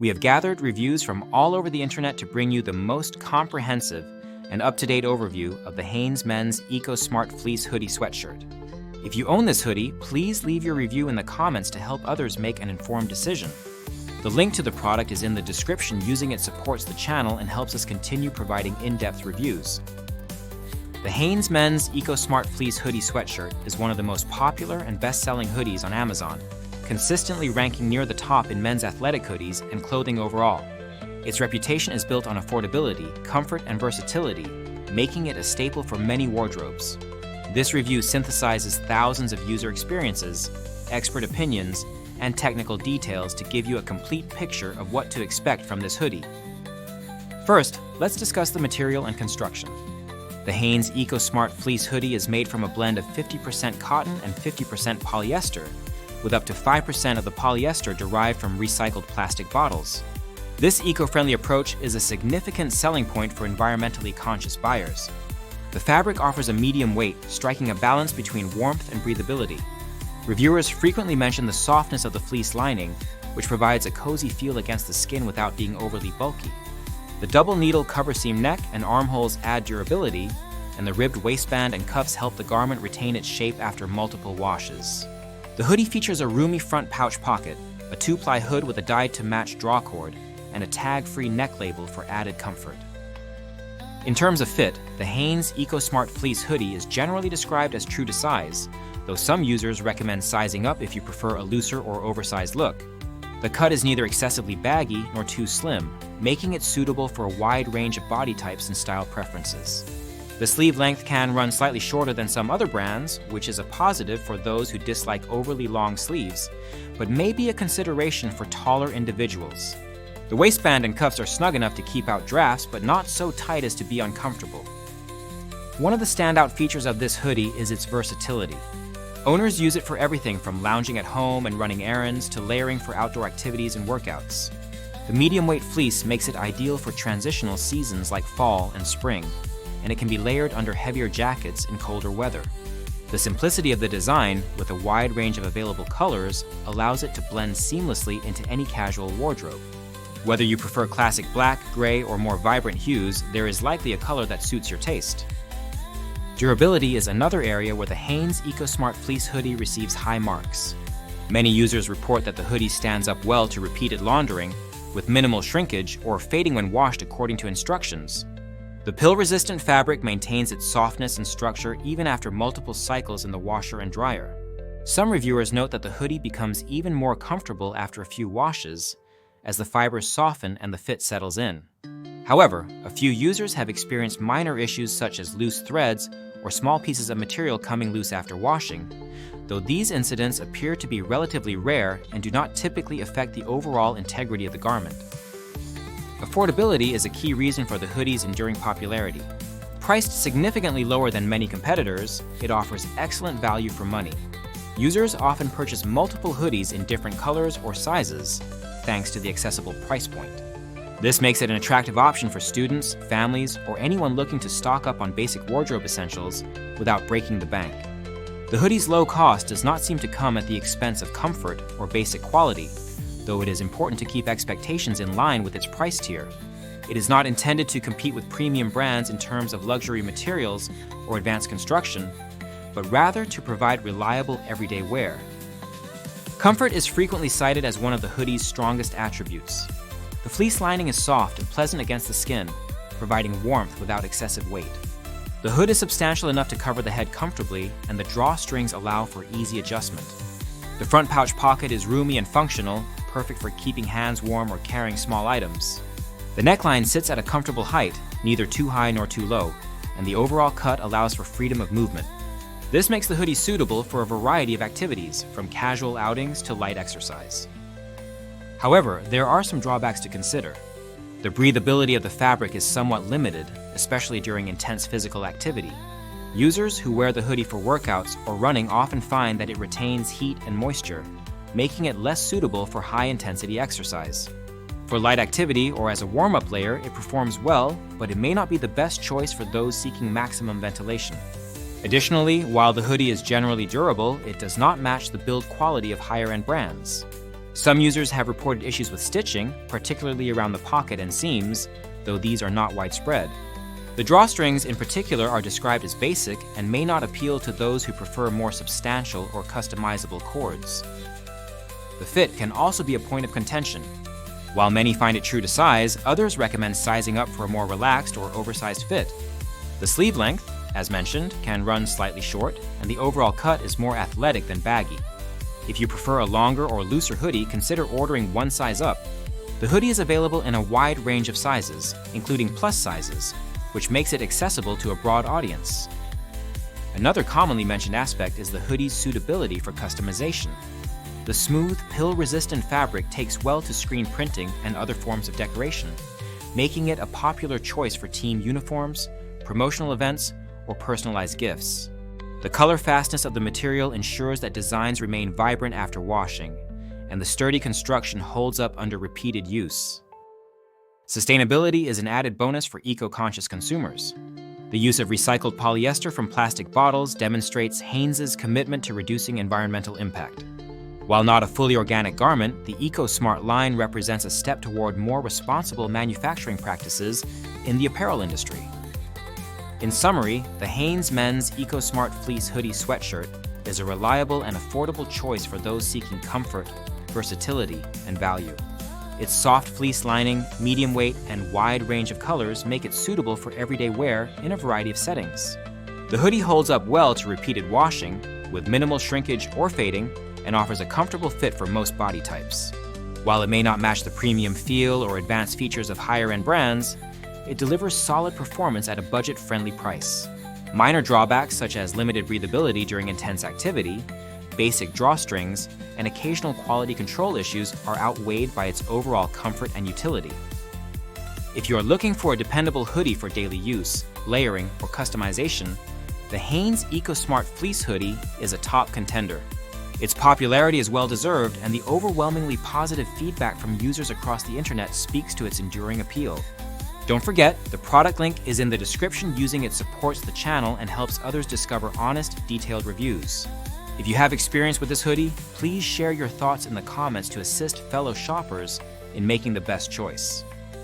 We have gathered reviews from all over the internet to bring you the most comprehensive and up-to-date overview of the Hanes Men's EcoSmart Fleece Hoodie sweatshirt. If you own this hoodie, please leave your review in the comments to help others make an informed decision. The link to the product is in the description. Using it supports the channel and helps us continue providing in-depth reviews. The Hanes Men's EcoSmart Fleece Hoodie sweatshirt is one of the most popular and best-selling hoodies on Amazon, consistently ranking near the top in men's athletic hoodies and clothing overall. Its reputation is built on affordability, comfort, and versatility, making it a staple for many wardrobes. This review synthesizes thousands of user experiences, expert opinions, and technical details to give you a complete picture of what to expect from this hoodie. First, let's discuss the material and construction. The Hanes EcoSmart Fleece Hoodie is made from a blend of 50% cotton and 50% polyester, with up to 5% of the polyester derived from recycled plastic bottles. This eco-friendly approach is a significant selling point for environmentally conscious buyers. The fabric offers a medium weight, striking a balance between warmth and breathability. Reviewers frequently mention the softness of the fleece lining, which provides a cozy feel against the skin without being overly bulky. The double needle cover seam neck and armholes add durability, and the ribbed waistband and cuffs help the garment retain its shape after multiple washes. The hoodie features a roomy front pouch pocket, a 2-ply hood with a dyed-to-match drawcord, and a tag-free neck label for added comfort. In terms of fit, the Hanes EcoSmart Fleece Hoodie is generally described as true to size, though some users recommend sizing up if you prefer a looser or oversized look. The cut is neither excessively baggy nor too slim, making it suitable for a wide range of body types and style preferences. The sleeve length can run slightly shorter than some other brands, which is a positive for those who dislike overly long sleeves, but may be a consideration for taller individuals. The waistband and cuffs are snug enough to keep out drafts, but not so tight as to be uncomfortable. One of the standout features of this hoodie is its versatility. Owners use it for everything from lounging at home and running errands to layering for outdoor activities and workouts. The medium-weight fleece makes it ideal for transitional seasons like fall and spring, and it can be layered under heavier jackets in colder weather. The simplicity of the design, with a wide range of available colors, allows it to blend seamlessly into any casual wardrobe. Whether you prefer classic black, gray, or more vibrant hues, there is likely a color that suits your taste. Durability is another area where the Hanes EcoSmart Fleece Hoodie receives high marks. Many users report that the hoodie stands up well to repeated laundering, with minimal shrinkage or fading when washed according to instructions. The pill-resistant fabric maintains its softness and structure even after multiple cycles in the washer and dryer. Some reviewers note that the hoodie becomes even more comfortable after a few washes, as the fibers soften and the fit settles in. However, a few users have experienced minor issues such as loose threads or small pieces of material coming loose after washing, though these incidents appear to be relatively rare and do not typically affect the overall integrity of the garment. Affordability is a key reason for the hoodie's enduring popularity. Priced significantly lower than many competitors, it offers excellent value for money. Users often purchase multiple hoodies in different colors or sizes, thanks to the accessible price point. This makes it an attractive option for students, families, or anyone looking to stock up on basic wardrobe essentials without breaking the bank. The hoodie's low cost does not seem to come at the expense of comfort or basic quality, though it is important to keep expectations in line with its price tier. It is not intended to compete with premium brands in terms of luxury materials or advanced construction, but rather to provide reliable everyday wear. Comfort is frequently cited as one of the hoodie's strongest attributes. The fleece lining is soft and pleasant against the skin, providing warmth without excessive weight. The hood is substantial enough to cover the head comfortably, and the drawstrings allow for easy adjustment. The front pouch pocket is roomy and functional, perfect for keeping hands warm or carrying small items. The neckline sits at a comfortable height, neither too high nor too low, and the overall cut allows for freedom of movement. This makes the hoodie suitable for a variety of activities, from casual outings to light exercise. However, there are some drawbacks to consider. The breathability of the fabric is somewhat limited, especially during intense physical activity. Users who wear the hoodie for workouts or running often find that it retains heat and moisture, making it less suitable for high-intensity exercise. For light activity or as a warm-up layer, it performs well, but it may not be the best choice for those seeking maximum ventilation. Additionally, while the hoodie is generally durable, it does not match the build quality of higher-end brands. Some users have reported issues with stitching, particularly around the pocket and seams, though these are not widespread. The drawstrings in particular are described as basic and may not appeal to those who prefer more substantial or customizable cords. The fit can also be a point of contention. While many find it true to size, others recommend sizing up for a more relaxed or oversized fit. The sleeve length, as mentioned, can run slightly short, and the overall cut is more athletic than baggy. If you prefer a longer or looser hoodie, consider ordering one size up. The hoodie is available in a wide range of sizes, including plus sizes, which makes it accessible to a broad audience. Another commonly mentioned aspect is the hoodie's suitability for customization. The smooth, pill-resistant fabric takes well to screen printing and other forms of decoration, making it a popular choice for team uniforms, promotional events, or personalized gifts. The color fastness of the material ensures that designs remain vibrant after washing, and the sturdy construction holds up under repeated use. Sustainability is an added bonus for eco-conscious consumers. The use of recycled polyester from plastic bottles demonstrates Hanes' commitment to reducing environmental impact. While not a fully organic garment, the EcoSmart line represents a step toward more responsible manufacturing practices in the apparel industry. In summary, the Hanes Men's EcoSmart Fleece Hoodie Sweatshirt is a reliable and affordable choice for those seeking comfort, versatility, and value. Its soft fleece lining, medium weight, and wide range of colors make it suitable for everyday wear in a variety of settings. The hoodie holds up well to repeated washing, with minimal shrinkage or fading, and offers a comfortable fit for most body types. While it may not match the premium feel or advanced features of higher-end brands, it delivers solid performance at a budget-friendly price. Minor drawbacks such as limited breathability during intense activity, basic drawstrings, and occasional quality control issues are outweighed by its overall comfort and utility. If you are looking for a dependable hoodie for daily use, layering, or customization, the Hanes EcoSmart Fleece Hoodie is a top contender. Its popularity is well-deserved, and the overwhelmingly positive feedback from users across the internet speaks to its enduring appeal. Don't forget, the product link is in the description. Using it supports the channel and helps others discover honest, detailed reviews. If you have experience with this hoodie, please share your thoughts in the comments to assist fellow shoppers in making the best choice.